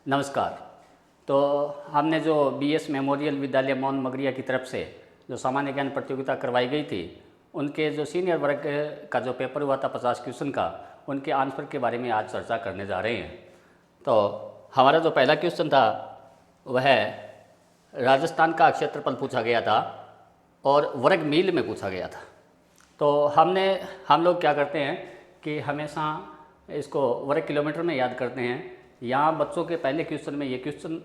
नमस्कार। तो हमने जो बीएस मेमोरियल विद्यालय मौन मगरिया की तरफ से जो सामान्य ज्ञान प्रतियोगिता करवाई गई थी, उनके जो सीनियर वर्ग का जो पेपर हुआ था 50 क्वेश्चन का, उनके आंसर के बारे में आज चर्चा करने जा रहे हैं। तो हमारा जो पहला क्वेश्चन था वह राजस्थान का क्षेत्रफल पूछा गया था और वर्ग मील में पूछा गया था। तो हम लोग क्या करते हैं कि हमेशा इसको वर्ग किलोमीटर में याद करते हैं। यहाँ बच्चों के पहले क्वेश्चन में ये क्वेश्चन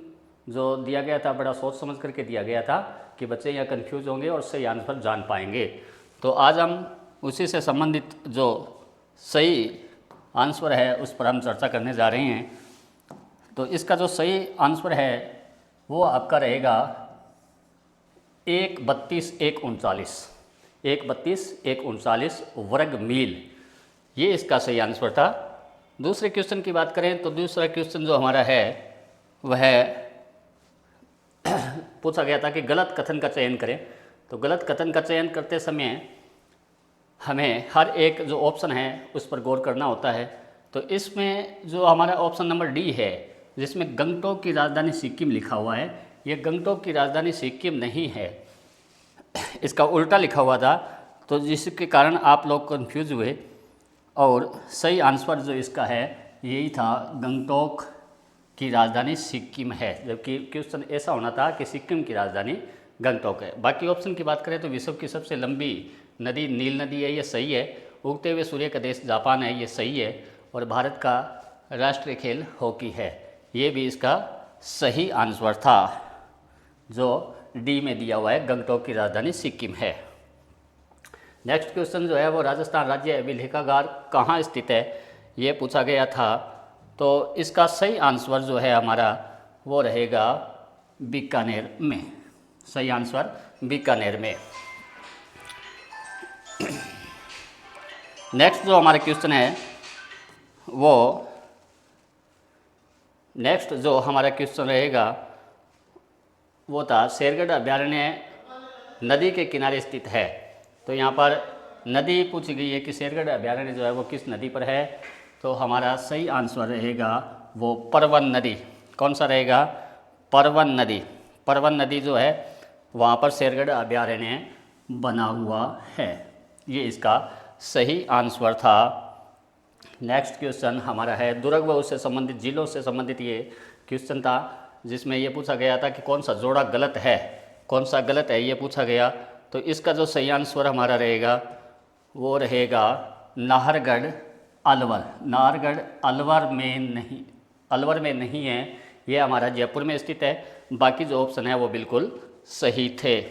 जो दिया गया था बड़ा सोच समझ करके दिया गया था कि बच्चे यहाँ कंफ्यूज होंगे और सही आंसर जान पाएंगे। तो आज हम उसी से संबंधित जो सही आंसर है उस पर हम चर्चा करने जा रहे हैं। तो इसका जो सही आंसर है वो आपका रहेगा 132,139 132,139 वर्ग मील, ये इसका सही आंसर था। दूसरे क्वेश्चन की बात करें तो दूसरा क्वेश्चन जो हमारा है वह पूछा गया था कि गलत कथन का चयन करें। तो गलत कथन का चयन करते समय हमें हर एक जो ऑप्शन है उस पर गौर करना होता है। तो इसमें जो हमारा ऑप्शन नंबर डी है, जिसमें गंगटोक की राजधानी सिक्किम लिखा हुआ है, ये गंगटोक की राजधानी सिक्किम नहीं है, इसका उल्टा लिखा हुआ था। तो जिसके कारण आप लोग कंफ्यूज हुए और सही आंसर जो इसका है यही था, गंगटोक की राजधानी सिक्किम है, जबकि क्वेश्चन ऐसा होना था कि सिक्किम की राजधानी गंगटोक है। बाकी ऑप्शन की बात करें तो विश्व की सबसे लंबी नदी नील नदी है, ये सही है। उगते हुए सूर्य का देश जापान है, ये सही है। और भारत का राष्ट्रीय खेल हॉकी है, ये भी इसका सही आंसर था, जो डी में दिया हुआ है, गंगटोक की राजधानी सिक्किम है। नेक्स्ट क्वेश्चन जो है वो राजस्थान राज्य अभिलेखागार कहाँ स्थित है, ये पूछा गया था। तो इसका सही आंसर जो है हमारा वो रहेगा बीकानेर में। सही आंसर बीकानेर में। नेक्स्ट जो हमारा क्वेश्चन है वो नेक्स्ट जो हमारा क्वेश्चन रहेगा वो था शेरगढ़ अभ्यारण्य नदी के किनारे स्थित है। तो यहाँ पर नदी पूछी गई है कि शेरगढ़ अभ्यारण्य जो है वो किस नदी पर है। तो हमारा सही आंसर रहेगा वो परवन नदी। कौन सा रहेगा? परवन नदी। परवन नदी जो है वहाँ पर शेरगढ़ अभ्यारण्य बना हुआ है, ये इसका सही आंसर था। नेक्स्ट क्वेश्चन हमारा है दुर्ग व उससे संबंधित जिलों से संबंधित ये क्वेश्चन था, जिसमें ये पूछा गया था कि कौन सा जोड़ा गलत है, कौन सा गलत है, ये पूछा गया। तो इसका जो सही आंसर हमारा रहेगा वो रहेगा नाहरगढ़ अलवर। नाहरगढ़ अलवर में नहीं है, ये हमारा जयपुर में स्थित है। बाकी जो ऑप्शन है वो बिल्कुल सही थे।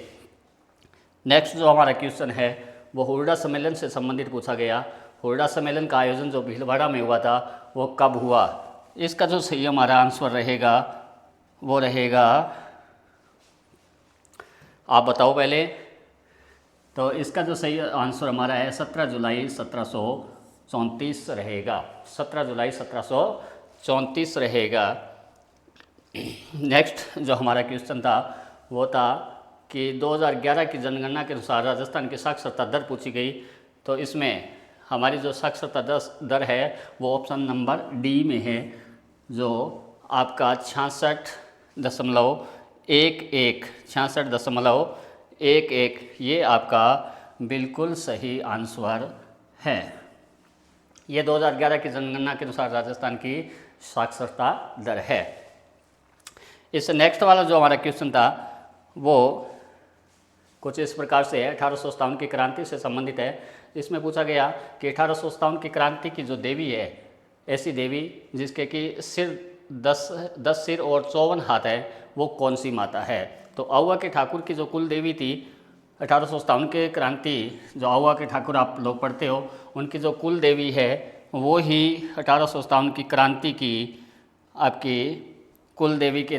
नेक्स्ट जो हमारा क्वेश्चन है वो हुरडा सम्मेलन से संबंधित पूछा गया। हुरडा सम्मेलन का आयोजन जो भीलवाड़ा में हुआ था वो कब हुआ? इसका जो सही हमारा आंसर रहेगा वो रहेगा, आप बताओ पहले। तो इसका जो सही आंसर हमारा है 17 जुलाई 1734 रहेगा। 17 जुलाई 1734 रहेगा। नेक्स्ट जो हमारा क्वेश्चन था वो था कि 2011 की जनगणना के अनुसार राजस्थान की साक्षरता दर पूछी गई। तो इसमें हमारी जो साक्षरता दर है वो ऑप्शन नंबर डी में है, जो आपका 66.11 ये आपका बिल्कुल सही आंसर है। ये 2011 की जनगणना के अनुसार राजस्थान की साक्षरता दर है। इस नेक्स्ट वाला जो हमारा क्वेश्चन था वो कुछ इस प्रकार से है, 1857 की क्रांति से संबंधित है। इसमें पूछा गया कि 1857 की क्रांति की जो देवी है, ऐसी देवी जिसके कि 10 सिर और 54 हाथ है, वो कौन सी माता है? तो आहुआ के ठाकुर की जो कुल देवी थी 1857 के क्रांति, जो आहुआ के ठाकुर आप लोग पढ़ते हो, उनकी जो कुल देवी है वो ही 1857 की क्रांति की आपकी कुल देवी के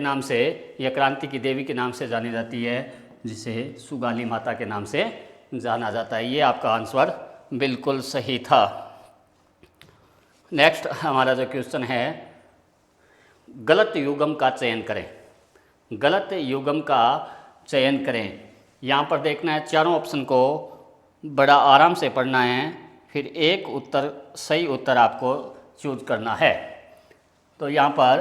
नाम से या क्रांति की देवी के नाम से जानी जाती है, जिसे सुगाली माता के नाम से जाना जाता है। ये आपका आंसर बिल्कुल सही था। नेक्स्ट हमारा जो क्वेश्चन है गलत युग्म का चयन करें। गलत युग्म का चयन करें। यहाँ पर देखना है, चारों ऑप्शन को बड़ा आराम से पढ़ना है, फिर एक उत्तर सही उत्तर आपको चूज करना है। तो यहाँ पर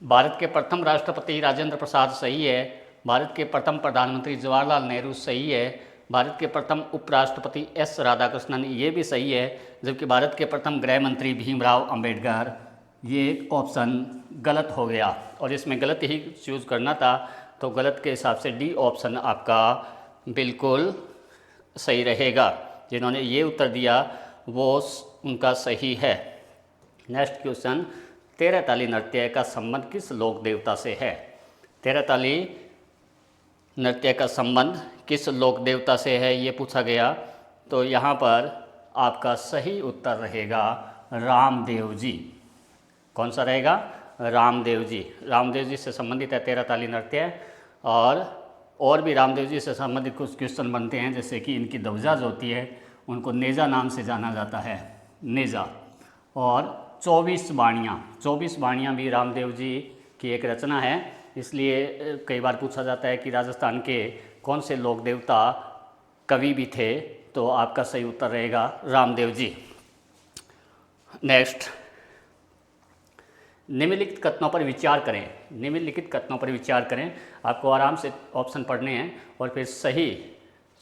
भारत के प्रथम राष्ट्रपति राजेंद्र प्रसाद सही है, भारत के प्रथम प्रधानमंत्री जवाहरलाल नेहरू सही है, भारत के प्रथम उपराष्ट्रपति एस राधाकृष्णन ये भी सही है, जबकि भारत के प्रथम गृह मंत्री भीमराव अंबेडकर ये ऑप्शन गलत हो गया और इसमें गलत ही चूज़ करना था। तो गलत के हिसाब से डी ऑप्शन आपका बिल्कुल सही रहेगा। जिन्होंने ये उत्तर दिया वो उनका सही है। नेक्स्ट क्वेश्चन, तेरह ताली नृत्य का संबंध किस लोक देवता से है? तेरह ताली नृत्य का संबंध किस लोक देवता से है ये पूछा गया। तो यहाँ पर आपका सही उत्तर रहेगा रामदेव जी। कौन सा रहेगा? रामदेव जी। रामदेव जी से संबंधित है तेरह ताली नृत्य। और भी रामदेव जी से संबंधित कुछ क्वेश्चन बनते हैं, जैसे कि इनकी ध्वजा जो होती है उनको नेजा नाम से जाना जाता है, नेजा। और 24 बाणियाँ भी रामदेव जी की एक रचना है। इसलिए कई बार पूछा जाता है कि राजस्थान के कौन से लोक देवता कवि भी थे, तो आपका सही उत्तर रहेगा रामदेव जी। नेक्स्ट, निम्नलिखित कथनों पर विचार करें। निम्नलिखित कथनों पर विचार करें। आपको आराम से ऑप्शन पढ़ने हैं और फिर सही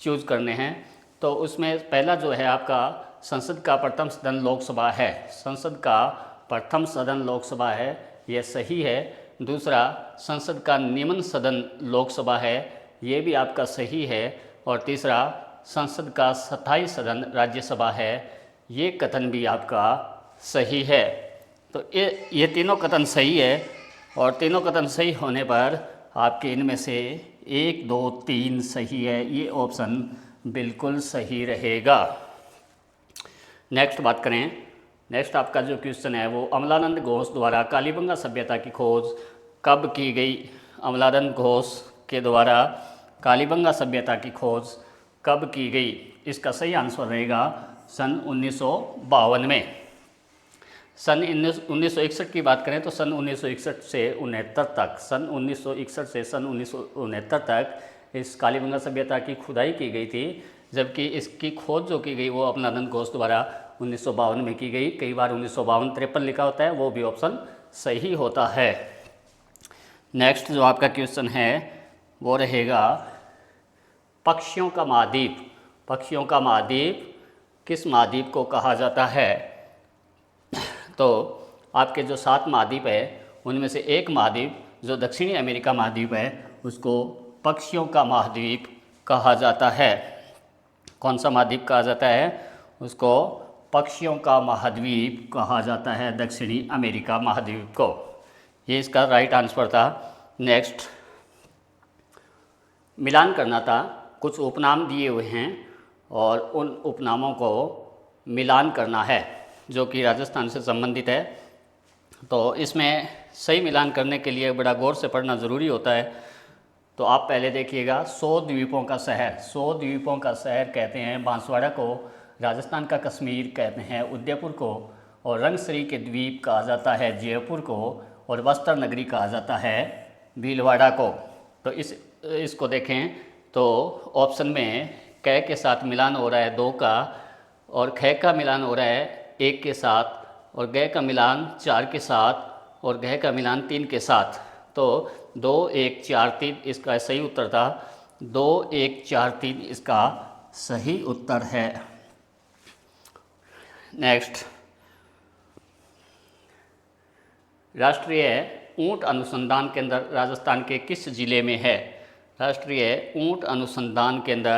चूज करने हैं। तो उसमें पहला जो है आपका संसद का प्रथम सदन लोकसभा है। संसद का प्रथम सदन लोकसभा है, यह सही है। दूसरा, संसद का निम्न सदन लोकसभा है, ये भी आपका सही है। और तीसरा, संसद का स्थायी सदन राज्यसभा है, ये कथन भी आपका सही है। तो ये तीनों कथन सही है और तीनों कथन सही होने पर आपके इनमें से 1, 2, 3 सही है, ये ऑप्शन बिल्कुल सही रहेगा। नेक्स्ट बात करें। नेक्स्ट आपका जो क्वेश्चन है वो अमलानंद घोष द्वारा कालीबंगा सभ्यता की खोज कब की गई? अमलानंद घोष के द्वारा कालीबंगा सभ्यता की खोज कब की गई? इसका सही आंसर रहेगा सन 1952 में। सन 1961 की बात करें तो सन 1961 से 69 तक, सन 1961 से सन 1969 तक इस कालीबंगा सभ्यता की खुदाई की गई थी, जबकि इसकी खोज जो की गई वो अमलानंद घोष द्वारा 1952 में की गई। कई बार 1952-53 लिखा होता है, वो भी ऑप्शन सही होता है। नेक्स्ट जो आपका क्वेश्चन है वो रहेगा पक्षियों का महाद्वीप। पक्षियों का महाद्वीप किस महाद्वीप को कहा जाता है? तो आपके जो 7 महाद्वीप है उनमें से एक महाद्वीप जो दक्षिणी अमेरिका महाद्वीप है उसको पक्षियों का महाद्वीप कहा जाता है। कौन सा महाद्वीप कहा जाता है? उसको पक्षियों का महाद्वीप कहा जाता है, दक्षिणी अमेरिका महाद्वीप को। ये इसका राइट आंसर था। नेक्स्ट, मिलान करना था। कुछ उपनाम दिए हुए हैं और उन उपनामों को मिलान करना है जो कि राजस्थान से संबंधित है। तो इसमें सही मिलान करने के लिए बड़ा गौर से पढ़ना ज़रूरी होता है। तो आप पहले देखिएगा, 100 द्वीपों का शहर। 100 द्वीपों का शहर कहते हैं बांसवाड़ा को, राजस्थान का कश्मीर कहते हैं उदयपुर को, और रंगसरी के द्वीप कहा जाता है जयपुर को, और बस्तर नगरी कहा जाता है भीलवाड़ा को। तो इसको देखें तो ऑप्शन में क के साथ मिलान हो रहा है 2 का, और ख का मिलान हो रहा है 1 के साथ, और ग का मिलान 4 के साथ, और घ का मिलान 3 के साथ। तो 2, 1, 4, 3 इसका सही उत्तर था। 2, 1, 4, 3 इसका सही उत्तर है। नेक्स्ट, राष्ट्रीय ऊंट अनुसंधान केंद्र राजस्थान के किस जिले में है? राष्ट्रीय ऊंट अनुसंधान केंद्र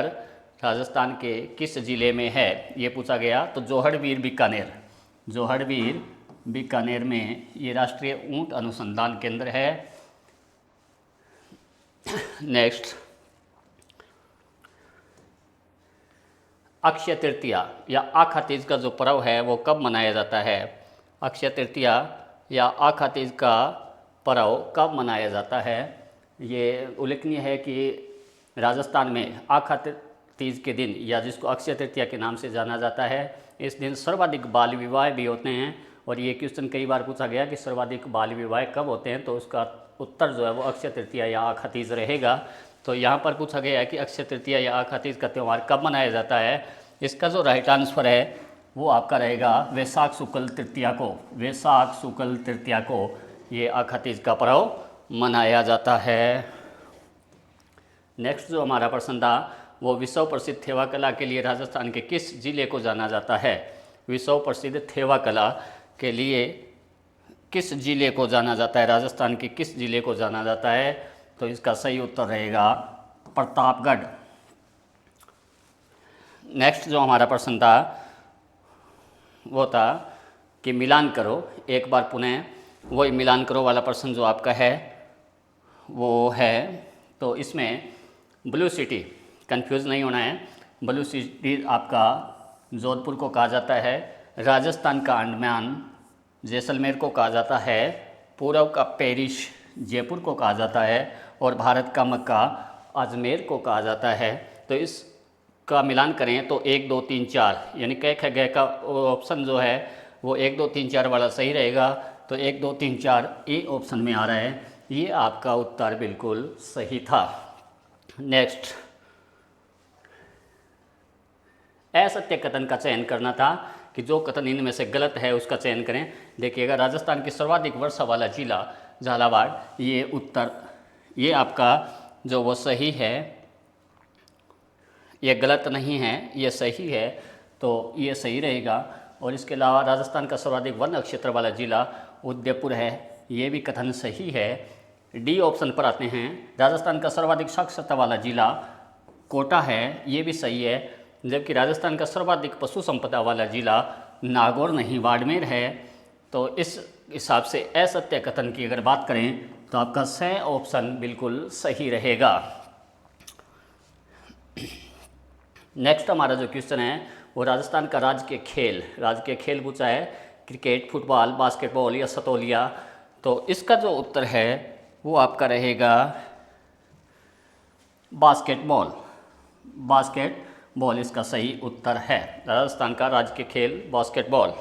राजस्थान के किस जिले में है, ये पूछा गया। तो जोहड़वीर बीकानेर, जोहड़वीर बीकानेर में ये राष्ट्रीय ऊंट अनुसंधान केंद्र है। नेक्स्ट, अक्षय तृतीया या आखा तीज का जो पर्व है वो कब मनाया जाता है? अक्षय तृतीया या आखा तीज का पर्व कब मनाया जाता है? ये उल्लेखनीय है कि राजस्थान में आखा तीज के दिन, या जिसको अक्षय तृतीया के नाम से जाना जाता है, इस दिन सर्वाधिक बाल विवाह भी होते हैं। और ये क्वेश्चन कई बार पूछा गया कि सर्वाधिक बाल विवाह कब होते हैं, तो उसका उत्तर जो है वो अक्षय तृतीया या आखा तीज रहेगा। तो यहाँ पर पूछा गया है कि अक्षय तृतीया या आखा तीज का त्यौहार कब मनाया जाता है। इसका जो राइट आंसर है वो आपका रहेगा वैशाख शुक्ल तृतीया को। वैशाख शुक्ल तृतीया को ये अखा तीज का पर्व मनाया जाता है। नेक्स्ट जो हमारा प्रश्न था वो विश्व प्रसिद्ध थेवा कला के लिए राजस्थान के किस जिले को जाना जाता है। विश्व प्रसिद्ध थेवा कला के लिए किस जिले को जाना जाता है, राजस्थान के किस जिले को जाना जाता है। तो इसका सही उत्तर रहेगा प्रतापगढ़। नेक्स्ट जो हमारा प्रश्न था वो था कि मिलान करो, एक बार पुनः वही मिलान करो वाला प्रश्न जो आपका है वो है। तो इसमें ब्लू सिटी, कंफ्यूज नहीं होना है, ब्लू सिटी आपका जोधपुर को कहा जाता है, राजस्थान का अंडमान जैसलमेर को कहा जाता है, पूर्व का पेरिस जयपुर को कहा जाता है और भारत का मक्का अजमेर को कहा जाता है। तो इसका मिलान करें तो 1 2 3 4 यानी क ख ग का ऑप्शन जो है वो 1 2 3 4 वाला सही रहेगा। तो 1 2 3 4 ए ऑप्शन में आ रहा है, ये आपका उत्तर बिल्कुल सही था। नेक्स्ट, असत्य कथन का चयन करना था कि जो कथन इनमें से गलत है उसका चयन करें। देखिएगा, राजस्थान की सर्वाधिक वर्षा वाला जिला झालावाड़, ये उत्तर, ये आपका जो वो सही है, ये गलत नहीं है, ये सही है, तो ये सही रहेगा। और इसके अलावा राजस्थान का सर्वाधिक वन क्षेत्र वाला जिला उदयपुर है, ये भी कथन सही है। डी ऑप्शन पर आते हैं, राजस्थान का सर्वाधिक साक्षरता वाला जिला कोटा है, ये भी सही है। जबकि राजस्थान का सर्वाधिक पशु संपदा वाला जिला नागौर नहीं बाड़मेर है। तो इस हिसाब से असत्य कथन की अगर बात करें तो आपका स ऑप्शन बिल्कुल सही रहेगा। नेक्स्ट हमारा जो क्वेश्चन है वो राजस्थान का राजकीय खेल पूछा है, क्रिकेट, फुटबॉल, बास्केटबॉल या सतोलिया। तो इसका जो उत्तर है वो आपका रहेगा बास्केटबॉल इसका सही उत्तर है। राजस्थान का राजकीय खेल बास्केटबॉल।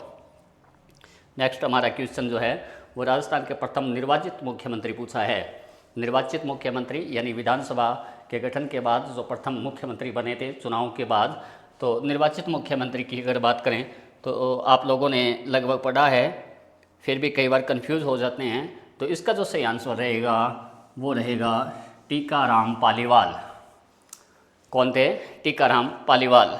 नेक्स्ट हमारा क्वेश्चन जो है वो राजस्थान के प्रथम निर्वाचित मुख्यमंत्री पूछा है। निर्वाचित मुख्यमंत्री यानी विधानसभा के गठन के बाद जो प्रथम मुख्यमंत्री बने थे चुनाव के बाद, तो निर्वाचित मुख्यमंत्री की अगर बात करें तो आप लोगों ने लगभग पढ़ा है, फिर भी कई बार कंफ्यूज हो जाते हैं। तो इसका जो सही आंसर रहेगा वो रहेगा टीकाराम पालीवाल। कौन थे? टीकाराम पालीवाल।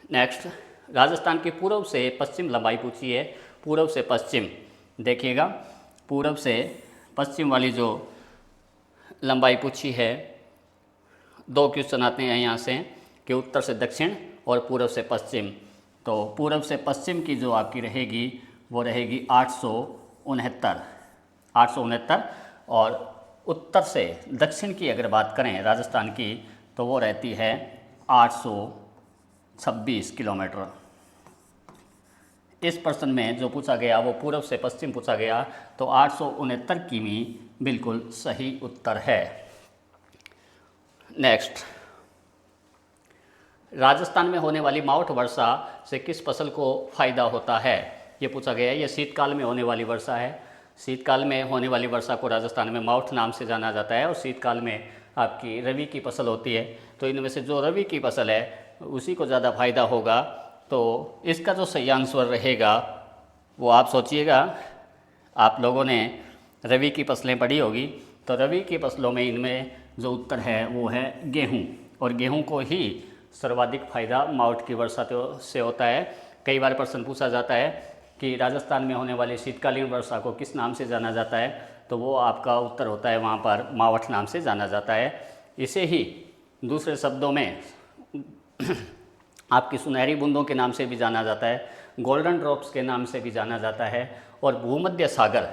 नेक्स्ट, राजस्थान की पूर्व से पश्चिम लंबाई पूछी है। पूर्व से पश्चिम, देखिएगा, पूर्व से पश्चिम वाली जो लंबाई पूछी है, 2 क्वेश्चन आते हैं यहाँ से कि उत्तर से दक्षिण और पूर्व से पश्चिम। तो पूर्व से पश्चिम की जो आपकी रहेगी वो रहेगी 869 और उत्तर से दक्षिण की अगर बात करें राजस्थान की तो वो रहती है 826 किलोमीटर। इस प्रश्न में जो पूछा गया वो पूर्व से पश्चिम पूछा गया, तो 869 किमी बिल्कुल सही उत्तर है। नेक्स्ट, राजस्थान में होने वाली मावठ वर्षा से किस फसल को फायदा होता है, ये पूछा गया है। ये शीतकाल में होने वाली वर्षा है। शीतकाल में होने वाली वर्षा को राजस्थान में मावठ नाम से जाना जाता है और शीतकाल में आपकी रवि की फसल होती है। तो इनमें से जो रवि की फसल है उसी को ज़्यादा फायदा होगा। तो इसका जो सही आंसर रहेगा वो आप सोचिएगा, आप लोगों ने रवि की फसलें पढ़ी होगी, तो रवि की फसलों में इनमें जो उत्तर है वो है गेहूँ, और गेहूँ को ही सर्वाधिक फायदा मावठ की वर्षा से होता है। कई बार प्रश्न पूछा जाता है कि राजस्थान में होने वाली शीतकालीन वर्षा को किस नाम से जाना जाता है, तो वो आपका उत्तर होता है वहाँ पर मावठ नाम से जाना जाता है। इसे ही दूसरे शब्दों में आपकी सुनहरी बूंदों के नाम से भी जाना जाता है, गोल्डन ड्रॉप्स के नाम से भी जाना जाता है। और भूमध्य सागर,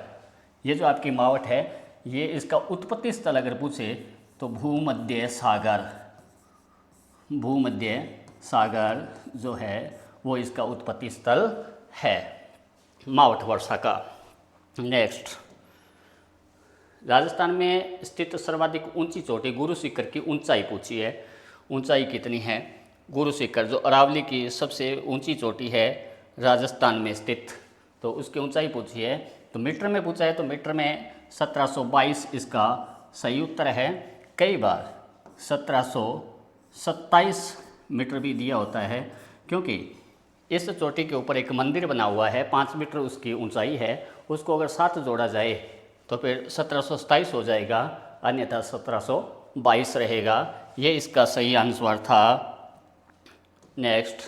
ये जो आपकी मावठ है, ये इसका उत्पत्ति स्थल अगर पूछे तो भूमध्य सागर जो है वो इसका उत्पत्ति स्थल है मावठ वर्षा का। नेक्स्ट, राजस्थान में स्थित सर्वाधिक ऊंची चोटी गुरु शिखर की ऊंचाई पूछी है। ऊंचाई कितनी है? गुरु शिखर जो अरावली की सबसे ऊंची चोटी है राजस्थान में स्थित, तो उसकी ऊंचाई पूछी है। तो मीटर में पूछा है, तो मीटर में 1722 इसका सही उत्तर है। कई बार 1727 मीटर भी दिया होता है, क्योंकि इस चोटी के ऊपर एक मंदिर बना हुआ है, 5 मीटर उसकी ऊंचाई है, उसको अगर 7 जोड़ा जाए तो फिर 1727 हो जाएगा, अन्यथा 1722 रहेगा। ये इसका सही आंसर था। नेक्स्ट,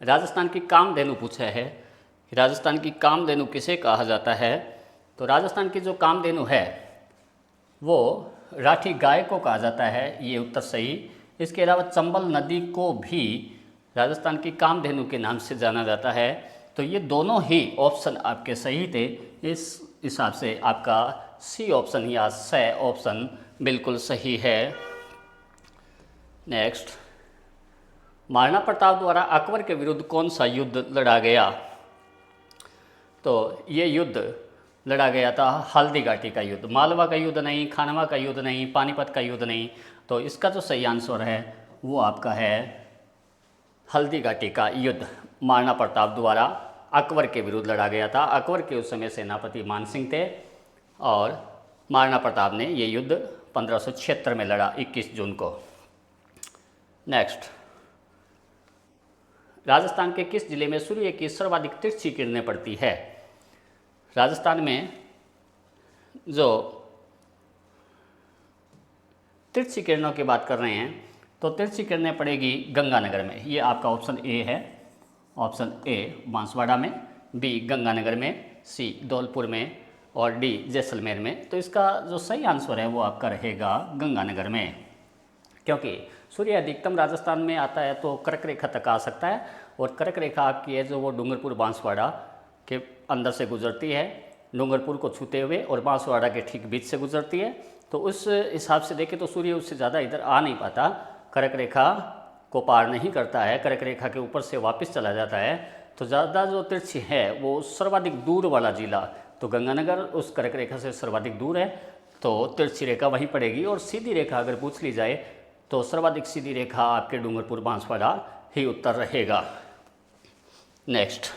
राजस्थान की कामधेनु पूछा है कि राजस्थान की कामधेनु किसे कहा जाता है। तो राजस्थान की जो कामधेनु है वो राठी गाय को कहा जाता है, ये उत्तर सही। इसके अलावा चंबल नदी को भी राजस्थान की कामधेनु के नाम से जाना जाता है। तो ये दोनों ही ऑप्शन आपके सही थे। इस हिसाब से आपका सी ऑप्शन या स ऑप्शन बिल्कुल सही है। नेक्स्ट, महाराणा प्रताप द्वारा अकबर के विरुद्ध कौन सा युद्ध लड़ा गया। तो ये युद्ध लड़ा गया था हल्दी घाटी का युद्ध। मालवा का युद्ध नहीं, खानवा का युद्ध नहीं, पानीपत का युद्ध नहीं। तो इसका जो सही आंसर है वो आपका है हल्दी घाटी का युद्ध, महाराणा प्रताप द्वारा अकबर के विरुद्ध लड़ा गया था। अकबर के उस समय सेनापति मान सिंह थे और महाराणा प्रताप ने ये युद्ध 1576 में लड़ा, 21 जून को। नेक्स्ट, राजस्थान के किस जिले में सूर्य की सर्वाधिक तिरछी किरणें पड़ती है। राजस्थान में जो तिरछी किरणों की बात कर रहे हैं तो तिरछी किरणें पड़ेगी गंगानगर में। ये आपका ऑप्शन ए है, ऑप्शन ए बांसवाड़ा में, बी गंगानगर में, सी धौलपुर में और डी जैसलमेर में। तो इसका जो सही आंसर है वो आपका रहेगा गंगानगर में, क्योंकि सूर्य अधिकतम राजस्थान में आता है तो कर्क रेखा तक आ सकता है और कर्क रेखा आपकी है जो वो डूंगरपुर बांसवाड़ा के अंदर से गुजरती है, डूंगरपुर को छूते हुए और बांसवाड़ा के ठीक बीच से गुजरती है। तो उस हिसाब से देखें तो सूर्य उससे ज़्यादा इधर आ नहीं पाता, कर्क रेखा को पार नहीं करता है, कर्क रेखा के ऊपर से वापस चला जाता है। तो ज़्यादा जो तिरछी है वो सर्वाधिक दूर वाला जिला, तो गंगानगर उस कर्क रेखा से सर्वाधिक दूर है, तो तिरछी रेखा वहीं पड़ेगी। और सीधी रेखा अगर पूछ ली जाए तो सर्वाधिक सीधी रेखा आपके डूंगरपुर बांसवाड़ा ही उत्तर रहेगा। नेक्स्ट,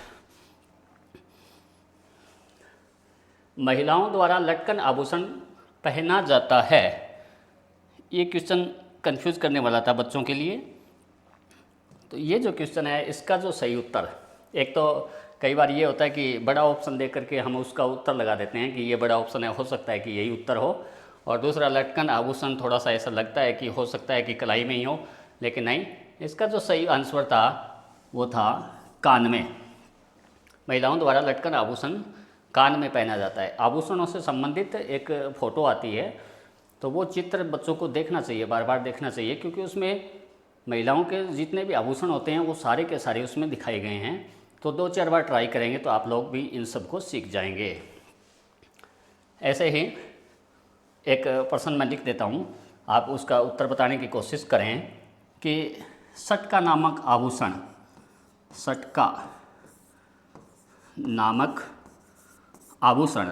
महिलाओं द्वारा लटकन आभूषण पहना जाता है। ये क्वेश्चन कंफ्यूज करने वाला था बच्चों के लिए। तो ये जो क्वेश्चन है इसका जो सही उत्तर, एक तो कई बार ये होता है कि बड़ा ऑप्शन देख करके हम उसका उत्तर लगा देते हैं कि ये बड़ा ऑप्शन है, हो सकता है कि यही उत्तर हो। और दूसरा लटकन आभूषण थोड़ा सा ऐसा लगता है कि हो सकता है कि कलाई में ही हो, लेकिन नहीं, इसका जो सही आंसर था वो था कान में। महिलाओं द्वारा लटकन आभूषण कान में पहना जाता है। आभूषणों से संबंधित एक फ़ोटो आती है तो वो चित्र बच्चों को देखना चाहिए, बार बार देखना चाहिए, क्योंकि उसमें महिलाओं के जितने भी आभूषण होते हैं वो सारे के सारे उसमें दिखाए गए हैं। तो 2-4 बार ट्राई करेंगे तो आप लोग भी इन सब को सीख जाएंगे। ऐसे ही एक प्रश्न मैं लिख देता हूँ, आप उसका उत्तर बताने की कोशिश करें कि सटका नामक आभूषण, सटका नामक आभूषण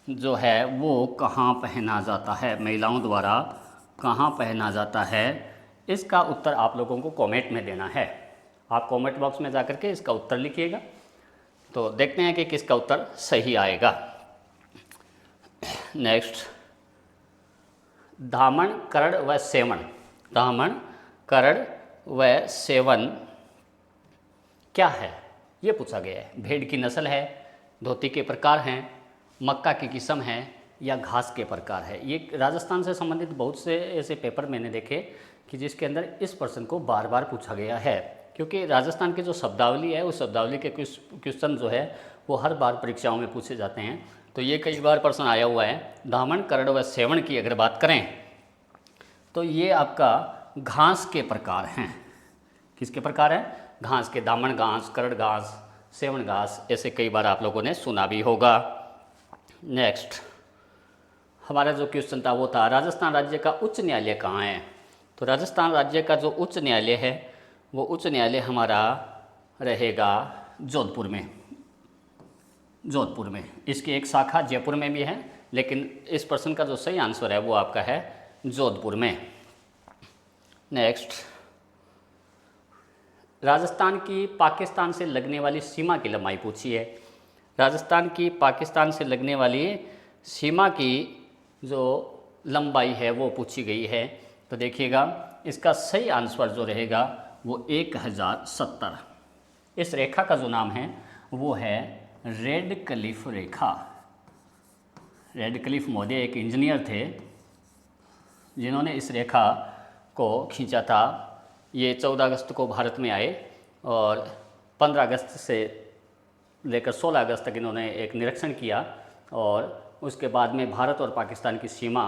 जो है वो कहाँ पहना जाता है, महिलाओं द्वारा कहाँ पहना जाता है। इसका उत्तर आप लोगों को कमेंट में देना है। आप कमेंट बॉक्स में जाकर के इसका उत्तर लिखिएगा, तो देखते हैं कि किसका उत्तर सही आएगा। नेक्स्ट, धामण, करड़ व सेवन। धामण, करड़ व सेवन क्या है ये पूछा गया है। भेड़ की नस्ल है, धोती के प्रकार हैं, मक्का की किस्म है या घास के प्रकार है। ये राजस्थान से संबंधित बहुत से ऐसे पेपर मैंने देखे कि जिसके अंदर इस प्रश्न को बार बार पूछा गया है, क्योंकि राजस्थान की जो शब्दावली है उस शब्दावली के क्वेश्चन जो है वो हर बार परीक्षाओं में पूछे जाते हैं। तो ये कई बार प्रश्न आया हुआ है। धामण, करड़ व सेवण की अगर बात करें तो ये आपका घास के प्रकार हैं। किसके प्रकार हैं? घास के। दामन घास, करड़ घास, सेवन घास, ऐसे कई बार आप लोगों ने सुना भी होगा। नेक्स्ट, हमारा जो क्वेश्चन था वो था राजस्थान राज्य का उच्च न्यायालय कहाँ है। तो राजस्थान राज्य का जो उच्च न्यायालय है वो उच्च न्यायालय हमारा रहेगा जोधपुर में। जोधपुर में। इसकी एक शाखा जयपुर में भी है, लेकिन इस प्रश्न का जो सही आंसर है वो आपका है जोधपुर में। नेक्स्ट, राजस्थान की पाकिस्तान से लगने वाली सीमा की लंबाई पूछी है। राजस्थान की पाकिस्तान से लगने वाली सीमा की जो लंबाई है वो पूछी गई है। तो देखिएगा इसका सही आंसर जो रहेगा वो 1070। इस रेखा का जो नाम है वो है रेड क्लिफ रेखा। रेड क्लिफ महोदय एक इंजीनियर थे जिन्होंने इस रेखा को खींचा था। ये 14 अगस्त को भारत में आए और 15 अगस्त से लेकर 16 अगस्त तक इन्होंने एक निरीक्षण किया और उसके बाद में भारत और पाकिस्तान की सीमा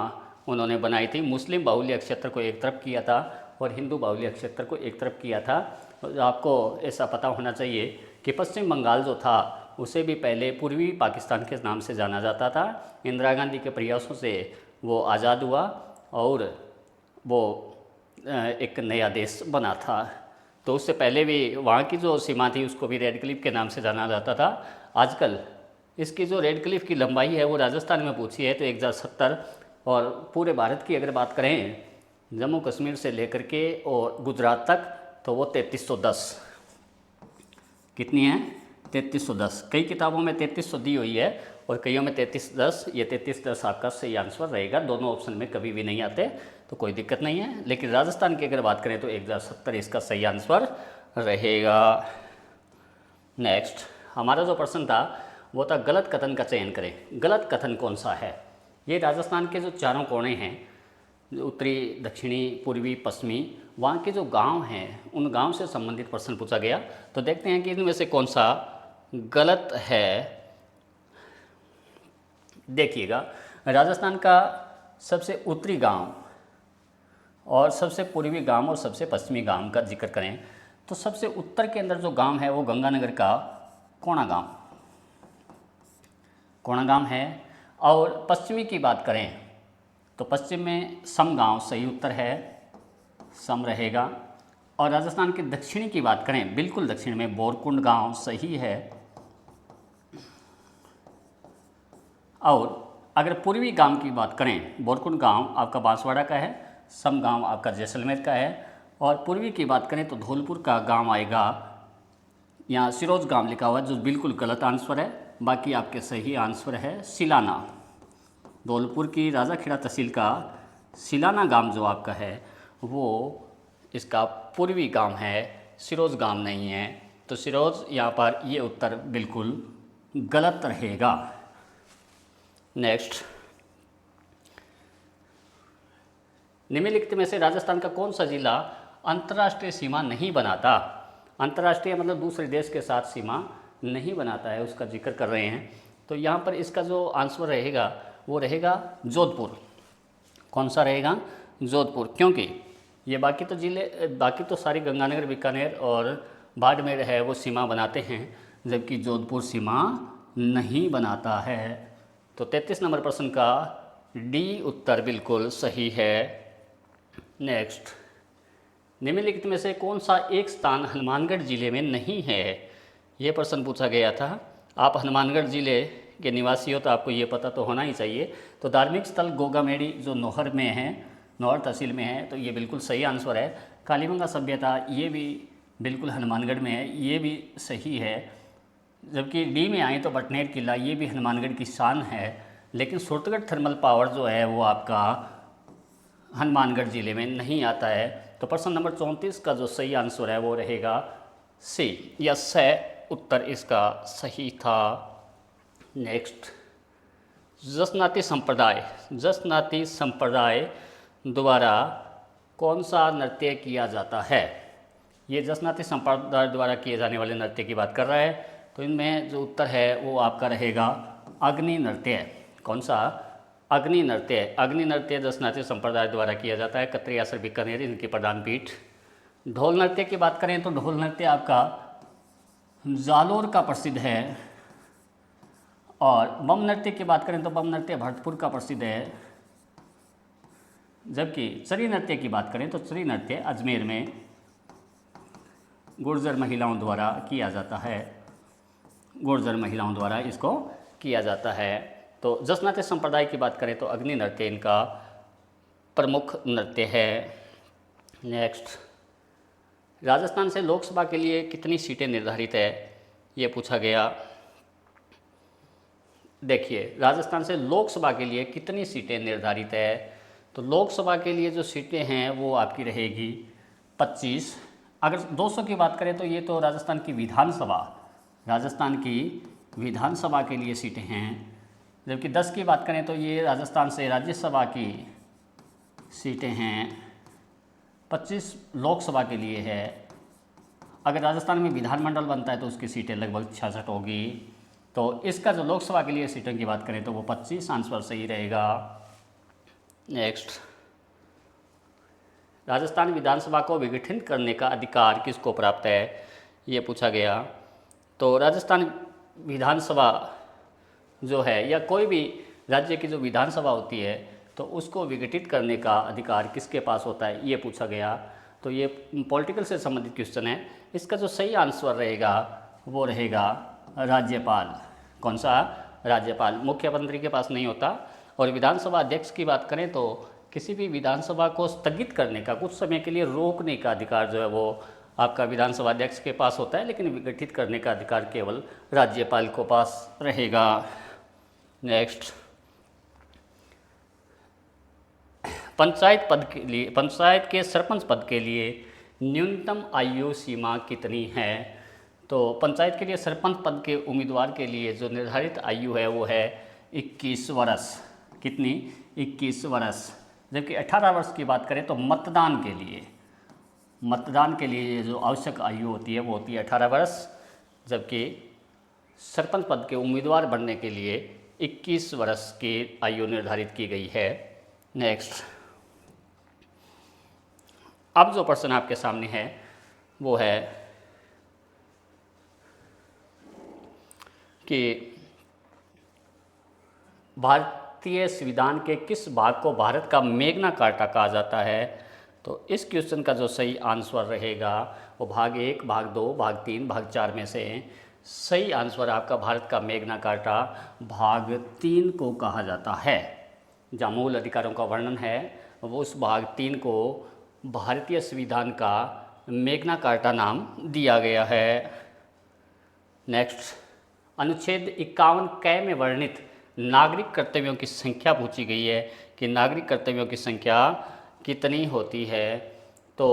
उन्होंने बनाई थी। मुस्लिम बाहुल्य क्षेत्र को एक तरफ किया था और हिंदू बाहुल्य क्षेत्र को एक तरफ किया था। आपको ऐसा पता होना चाहिए कि पश्चिम बंगाल जो था उसे भी पहले पूर्वी पाकिस्तान के नाम से जाना जाता था। इंदिरा गांधी के प्रयासों से वो आज़ाद हुआ और वो एक नया देश बना था। तो उससे पहले भी वहाँ की जो सीमा थी उसको भी रेड क्लिफ के नाम से जाना जाता था। आजकल इसकी जो रेड क्लिफ की लंबाई है वो राजस्थान में पूछी है तो 1070, और पूरे भारत की अगर बात करें जम्मू कश्मीर से लेकर के और गुजरात तक तो वो 3310। कितनी है? 3310। कई किताबों में 3300 दी हुई है और कईयों में 3310। ये 3310 आपका सही आंसर रहेगा। दोनों ऑप्शन में कभी भी नहीं आते तो कोई दिक्कत नहीं है, लेकिन राजस्थान की अगर बात करें तो 1070 इसका सही आंसर रहेगा। नेक्स्ट हमारा जो प्रश्न था वो था गलत कथन का चयन करें। गलत कथन कौन सा है? ये राजस्थान के जो चारों कोने हैं, उत्तरी, दक्षिणी, पूर्वी, पश्चिमी, वहाँ के जो गांव हैं उन गांव से संबंधित प्रश्न पूछा गया। तो देखते हैं कि इनमें से कौन सा गलत है। देखिएगा, राजस्थान का सबसे उत्तरी गांव और सबसे पूर्वी गांव और सबसे पश्चिमी गांव का जिक्र करें तो सबसे उत्तर के अंदर जो गांव है वो गंगानगर का कोणा गांव है। और पश्चिमी की बात करें तो पश्चिम में सम गांव सही उत्तर है, सम रहेगा। और राजस्थान के दक्षिणी की बात करें, बिल्कुल दक्षिण में बोरकुंड गांव सही है। और अगर पूर्वी गांव की बात करें, बोरकुंड गांव आपका बांसवाड़ा का है, सम गांव आपका जैसलमेर का है। और पूर्वी की बात करें तो धौलपुर का गांव आएगा, यहाँ सिरोज गांव लिखा हुआ है जो बिल्कुल गलत आंसर है। बाकी आपके सही आंसर है सिलाना। धौलपुर की राजाखेड़ा तहसील का सिलाना गांव जो आपका है वो इसका पूर्वी गांव है, सिरोज गांव नहीं है। तो सिरोज यहाँ पर ये उत्तर बिल्कुल गलत रहेगा। नेक्स्ट, निम्नलिखित में से राजस्थान का कौन सा जिला अंतर्राष्ट्रीय सीमा नहीं बनाता? अंतर्राष्ट्रीय मतलब दूसरे देश के साथ सीमा नहीं बनाता है, उसका जिक्र कर रहे हैं। तो यहाँ पर इसका जो आंसर रहेगा वो रहेगा जोधपुर। कौन सा रहेगा? जोधपुर। क्योंकि ये बाकी तो सारी गंगानगर, बीकानेर और बाड़मेर है वो सीमा बनाते हैं, जबकि जोधपुर सीमा नहीं बनाता है। तो 33 नंबर प्रश्न का डी उत्तर बिल्कुल सही है। नेक्स्ट, निम्नलिखित में से कौन सा एक स्थान हनुमानगढ़ जिले में नहीं है? ये प्रश्न पूछा गया था। आप हनुमानगढ़ जिले के निवासी हो तो आपको ये पता तो होना ही चाहिए। तो धार्मिक स्थल गोगामेड़ी जो नौहर में है, नौहर तहसील में है, तो ये बिल्कुल सही आंसर है। कालीबंगा सभ्यता ये भी बिल्कुल हनुमानगढ़ में है, ये भी सही है। जबकि डी में आए तो बटनेर किला, ये भी हनुमानगढ़ की शान है। लेकिन सुरतगढ़ थर्मल पावर जो है वो आपका हनुमानगढ़ जिले में नहीं आता है। तो प्रश्न नंबर 34 का जो सही आंसर है वो रहेगा सी या स उत्तर इसका सही था। नेक्स्ट, जसनाती संप्रदाय द्वारा कौन सा नृत्य किया जाता है? ये जसनाती संप्रदाय द्वारा किए जाने वाले नृत्य की बात कर रहा है। तो इनमें जो उत्तर है वो आपका रहेगा अग्नि नृत्य। कौन सा? अग्नि नृत्य। अग्नि नृत्य जसनाती संप्रदाय द्वारा किया जाता है। कतरी आसर बीकानेर इनकी प्रधान पीठ। ढोल नृत्य की बात करें तो ढोल नृत्य आपका जालोर का प्रसिद्ध है। और बम नृत्य की बात करें तो बम नृत्य भरतपुर का प्रसिद्ध है। जबकि चरी नृत्य की बात करें तो चरी नृत्य अजमेर में गुर्जर महिलाओं द्वारा किया जाता है। गुर्जर महिलाओं द्वारा इसको किया जाता है। तो जसनाती संप्रदाय की बात करें तो अग्नि नृत्य इनका प्रमुख नृत्य है। नेक्स्ट, राजस्थान से लोकसभा के लिए कितनी सीटें निर्धारित है? ये पूछा गया। देखिए, राजस्थान से लोकसभा के लिए कितनी सीटें निर्धारित है? तो लोकसभा के लिए जो सीटें हैं वो आपकी रहेगी 25। अगर 200 की बात करें तो ये तो राजस्थान की विधानसभा के लिए सीटें हैं। जबकि 10 की बात करें तो ये राजस्थान से राज्यसभा की सीटें हैं। 25 लोकसभा के लिए है। अगर राजस्थान में विधानमंडल बनता है तो उसकी सीटें लगभग 66 होगी। तो इसका जो लोकसभा के लिए सीटों की बात करें तो वो 25 आंसर सही रहेगा। नेक्स्ट, राजस्थान विधानसभा को विघटित करने का अधिकार किसको प्राप्त है, ये पूछा गया। तो राजस्थान विधानसभा जो है या कोई भी राज्य की जो विधानसभा होती है तो उसको विघटित करने का अधिकार किसके पास होता है, ये पूछा गया। तो ये पॉलिटिकल से संबंधित क्वेश्चन है। इसका जो सही आंसर रहेगा वो रहेगा राज्यपाल। कौन सा? राज्यपाल। मुख्यमंत्री के पास नहीं होता। और विधानसभा अध्यक्ष की बात करें तो किसी भी विधानसभा को स्थगित करने का, कुछ समय के लिए रोकने का अधिकार जो है वो आपका विधानसभा अध्यक्ष के पास होता है, लेकिन विघटित करने का अधिकार केवल राज्यपाल को पास रहेगा। नेक्स्ट, पंचायत के सरपंच पद के लिए न्यूनतम आयु सीमा कितनी है? तो पंचायत के लिए सरपंच पद के उम्मीदवार के लिए जो निर्धारित आयु है वो है 21 वर्ष। कितनी? 21 वर्ष। जबकि 18 वर्ष की बात करें तो मतदान के लिए जो आवश्यक आयु होती है वो होती है 18 वर्ष। जबकि सरपंच पद के उम्मीदवार बनने के लिए 21 वर्ष की आयु निर्धारित की गई है। नेक्स्ट, अब जो प्रश्न आपके सामने है वो है कि भारतीय संविधान के किस भाग को भारत का मेग्ना कार्टा कहा जाता है? तो इस क्वेश्चन का जो सही आंसर रहेगा वो भाग 1, भाग 2, भाग 3, भाग 4 में से सही आंसर आपका भारत का मेग्ना कार्टा भाग 3 को कहा जाता है। जहाँ मूल अधिकारों का वर्णन है वो उस भाग 3 को भारतीय संविधान का मेग्ना कार्टा नाम दिया गया है। नेक्स्ट, अनुच्छेद 51 क में वर्णित नागरिक कर्तव्यों की संख्या पूछी गई है कि नागरिक कर्तव्यों की संख्या कितनी होती है। तो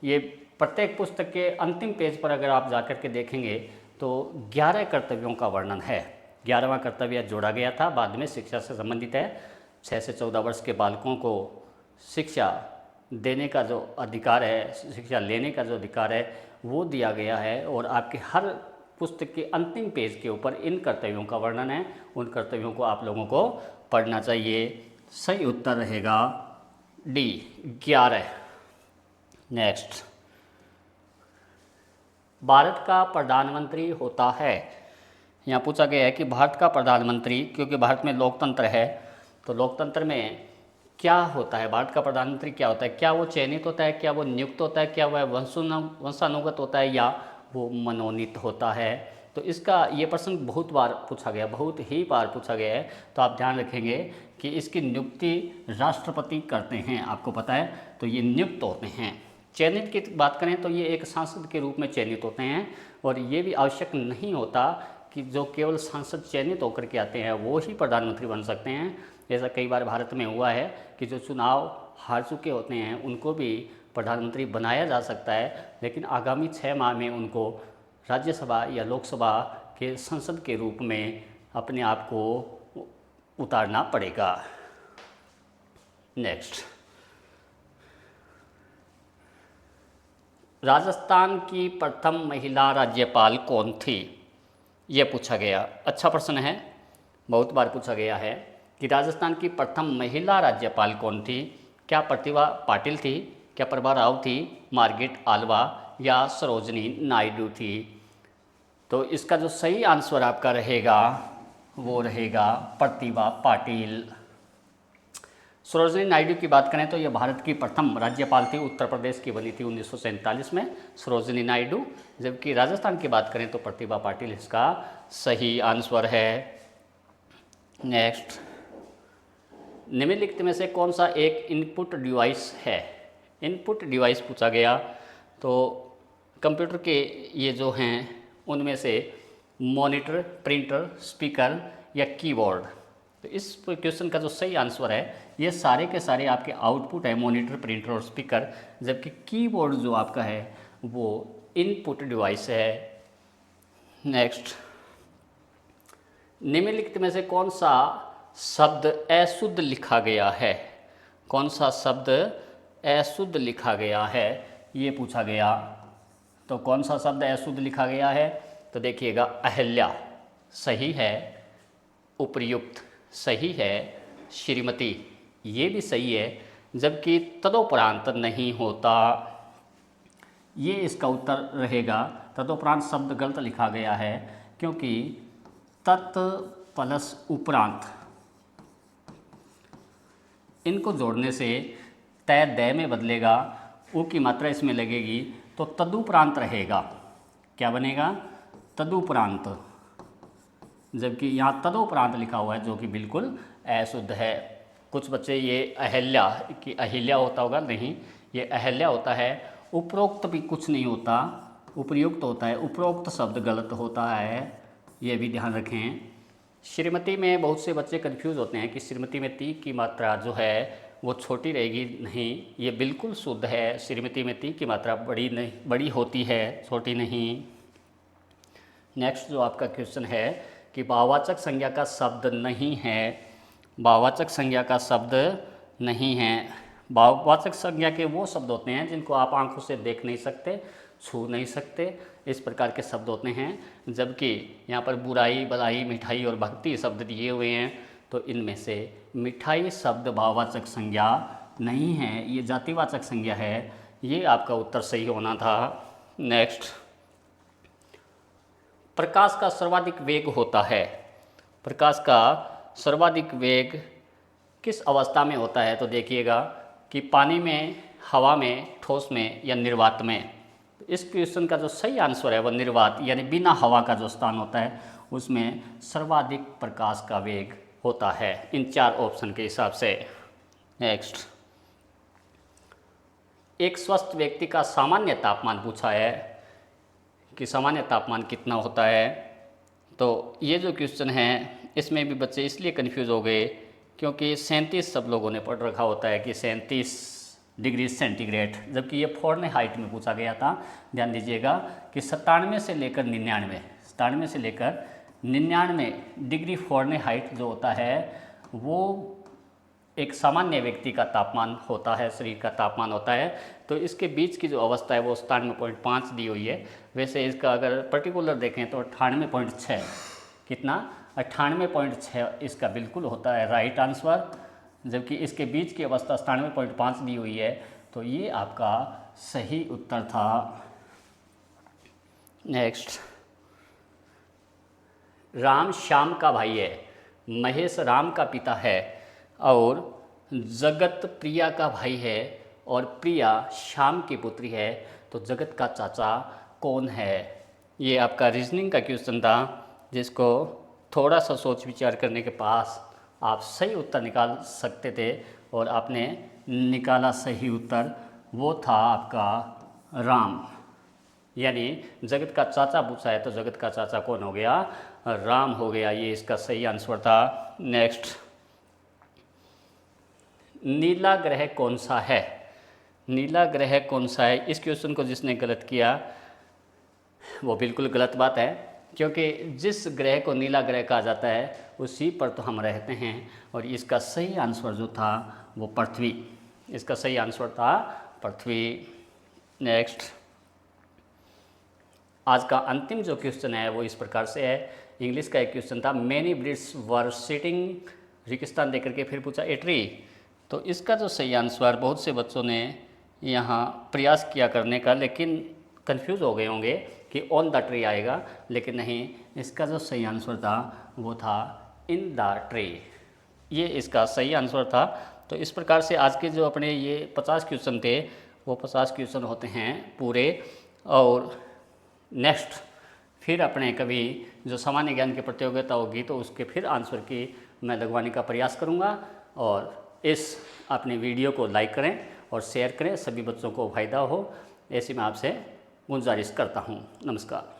ये प्रत्येक पुस्तक के अंतिम पेज पर अगर आप जाकर के देखेंगे तो 11 कर्तव्यों का वर्णन है। 11वां कर्तव्य जोड़ा गया था, बाद में शिक्षा से संबंधित है। 6 से 14 वर्ष के बालकों को शिक्षा देने का जो अधिकार है, शिक्षा लेने का जो अधिकार है वो दिया गया है। और आपके हर पुस्तक के अंतिम पेज के ऊपर इन कर्तव्यों का वर्णन है। उन कर्तव्यों को आप लोगों को पढ़ना चाहिए। सही उत्तर रहेगा डी, 11। नेक्स्ट, भारत का प्रधानमंत्री होता है, यहाँ पूछा गया है कि भारत का प्रधानमंत्री, क्योंकि भारत में लोकतंत्र है तो लोकतंत्र में क्या होता है, भारत का प्रधानमंत्री क्या होता है? क्या वो चयनित होता है, क्या वो नियुक्त होता है, क्या वह वंशानुगत होता है या वो मनोनीत होता है? तो इसका ये प्रश्न बहुत बार पूछा गया, बहुत ही बार पूछा गया है। तो आप ध्यान रखेंगे कि इसकी नियुक्ति राष्ट्रपति करते हैं, आपको पता है। तो ये नियुक्त होते हैं। चयनित की बात करें तो ये एक सांसद के रूप में चयनित होते हैं। और ये भी आवश्यक नहीं होता कि जो केवल सांसद चयनित होकर के आते हैं वो ही प्रधानमंत्री बन सकते हैं। ऐसा कई बार भारत में हुआ है कि जो चुनाव हार चुके होते हैं उनको भी प्रधानमंत्री बनाया जा सकता है, लेकिन आगामी 6 माह में उनको राज्यसभा या लोकसभा के संसद के रूप में अपने आप को उतारना पड़ेगा। नेक्स्ट, राजस्थान की प्रथम महिला राज्यपाल कौन थी, ये पूछा गया। अच्छा प्रश्न है, बहुत बार पूछा गया है कि राजस्थान की प्रथम महिला राज्यपाल कौन थी। क्या प्रतिभा पाटिल थी, क्या प्रभा राव थी, मार्गरेट आल्वा या सरोजनी नायडू थी? तो इसका जो सही आंसर आपका रहेगा वो रहेगा प्रतिभा पाटिल। सरोजनी नायडू की बात करें तो ये भारत की प्रथम राज्यपाल थी, उत्तर प्रदेश की बनी थी 1947 में सरोजनी नायडू। जबकि राजस्थान की बात करें तो प्रतिभा पाटिल इसका सही आंसर है। नेक्स्ट, निम्नलिखित में से कौन सा एक इनपुट डिवाइस है? इनपुट डिवाइस पूछा गया। तो कंप्यूटर के ये जो हैं उनमें से मॉनिटर, प्रिंटर, स्पीकर या कीबोर्ड। तो इस क्वेश्चन का जो सही आंसर है ये सारे के सारे आपके आउटपुट है, मॉनिटर, प्रिंटर और स्पीकर। जबकि कीबोर्ड जो आपका है वो इनपुट डिवाइस है। नेक्स्ट, निम्नलिखित में से कौन सा शब्द अशुद्ध लिखा गया है? कौन सा शब्द अशुद्ध लिखा गया है, ये पूछा गया। तो कौन सा शब्द अशुद्ध लिखा गया है? तो देखिएगा, अहिल्या सही है, उपर्युक्त सही है, श्रीमती ये भी सही है, जबकि तदोपरांत नहीं होता, ये इसका उत्तर रहेगा। तदोपरांत शब्द गलत लिखा गया है, क्योंकि तत् प्लस उपरांत इनको जोड़ने से तय दय में बदलेगा, उ की मात्रा इसमें लगेगी, तो तदुपरांत रहेगा। क्या बनेगा? तदुपरांत, जबकि यहाँ तदोपरांत लिखा हुआ है, जो कि बिल्कुल अशुद्ध है। कुछ बच्चे ये अहिल्या कि अहिल्या होता होगा, नहीं, ये अहिल्या होता है। उपरोक्त भी कुछ नहीं होता, उपयुक्त होता है। उपरोक्त शब्द गलत होता है, ये भी ध्यान रखें। श्रीमती में बहुत से बच्चे कंफ्यूज होते हैं कि श्रीमती में ती की मात्रा जो है वो छोटी रहेगी, नहीं, ये बिल्कुल शुद्ध है। श्रीमती में ती की मात्रा बड़ी होती है, छोटी नहीं। नेक्स्ट जो आपका क्वेश्चन है कि भाववाचक संज्ञा का शब्द नहीं है। भाववाचक संज्ञा का शब्द नहीं है। भाववाचक संज्ञा के वो शब्द होते हैं जिनको आप आंखों से देख नहीं सकते, छू नहीं सकते, इस प्रकार के शब्द होते हैं। जबकि यहाँ पर बुराई, भलाई, मिठाई और भक्ति शब्द दिए हुए हैं, तो इनमें से मिठाई शब्द भाववाचक संज्ञा नहीं है, ये जातिवाचक संज्ञा है। ये आपका उत्तर सही होना था। नेक्स्ट, प्रकाश का सर्वाधिक वेग होता है। प्रकाश का सर्वाधिक वेग किस अवस्था में होता है? तो देखिएगा कि पानी में, हवा में, ठोस में या निर्वात में। इस क्वेश्चन का जो सही आंसर है वो निर्वात, यानी बिना हवा का जो स्थान होता है उसमें सर्वाधिक प्रकाश का वेग होता है, इन 4 ऑप्शन के हिसाब से। नेक्स्ट, एक स्वस्थ व्यक्ति का सामान्य तापमान पूछा है कि सामान्य तापमान कितना होता है। तो ये जो क्वेश्चन है इसमें भी बच्चे इसलिए कंफ्यूज हो गए क्योंकि 37 सब लोगों ने पढ़ रखा होता है कि 37 डिग्री सेंटीग्रेड, जबकि ये फ़ारेनहाइट में पूछा गया था। ध्यान दीजिएगा कि 97 से लेकर 99 डिग्री फ़ारेनहाइट जो होता है वो एक सामान्य व्यक्ति का तापमान होता है, शरीर का तापमान होता है। तो इसके बीच की जो अवस्था है वो 97.5 दी हुई है। वैसे इसका अगर पर्टिकुलर देखें तो 98.6, कितना? 98.6 इसका बिल्कुल होता है राइट आंसर, जबकि इसके बीच की अवस्था 97.5 दी हुई है, तो ये आपका सही उत्तर था। नेक्स्ट, राम श्याम का भाई है, महेश राम का पिता है और जगत प्रिया का भाई है और प्रिया श्याम की पुत्री है, तो जगत का चाचा कौन है? ये आपका रीजनिंग का क्वेश्चन था, जिसको थोड़ा सा सोच विचार करने के पास आप सही उत्तर निकाल सकते थे, और आपने निकाला सही उत्तर, वो था आपका राम। यानी जगत का चाचा पूछा है तो जगत का चाचा कौन हो गया? राम हो गया, ये इसका सही आंसर था। नेक्स्ट, नीला ग्रह कौन सा है? नीला ग्रह कौन सा है? इस क्वेश्चन को जिसने गलत किया वो बिल्कुल गलत बात है, क्योंकि जिस ग्रह को नीला ग्रह कहा जाता है उसी पर तो हम रहते हैं, और इसका सही आंसर जो था वो पृथ्वी, इसका सही आंसर था पृथ्वी। नेक्स्ट, आज का अंतिम जो क्वेश्चन है वो इस प्रकार से है। इंग्लिश का एक क्वेश्चन था, मैनी ब्रिड्स वर सिटिंग, रेगिस्तान देकर के फिर पूछा ए ट्री। तो इसका जो सही आंसर, बहुत से बच्चों ने यहाँ प्रयास किया करने का, लेकिन कंफ्यूज हो गए होंगे कि ऑन द ट्री आएगा, लेकिन नहीं, इसका जो सही आंसर था वो था इन द ट्री, ये इसका सही आंसर था। तो इस प्रकार से आज के जो अपने ये 50 क्वेश्चन थे वो 50 क्वेश्चन होते हैं पूरे। और नेक्स्ट फिर अपने कभी जो सामान्य ज्ञान की प्रतियोगिता होगी तो उसके फिर आंसर की मैं लगवाने का प्रयास करूँगा। और इस अपने वीडियो को लाइक करें और शेयर करें, सभी बच्चों को फ़ायदा हो, ऐसी मैं आपसे गुजारिश करता हूँ। नमस्कार।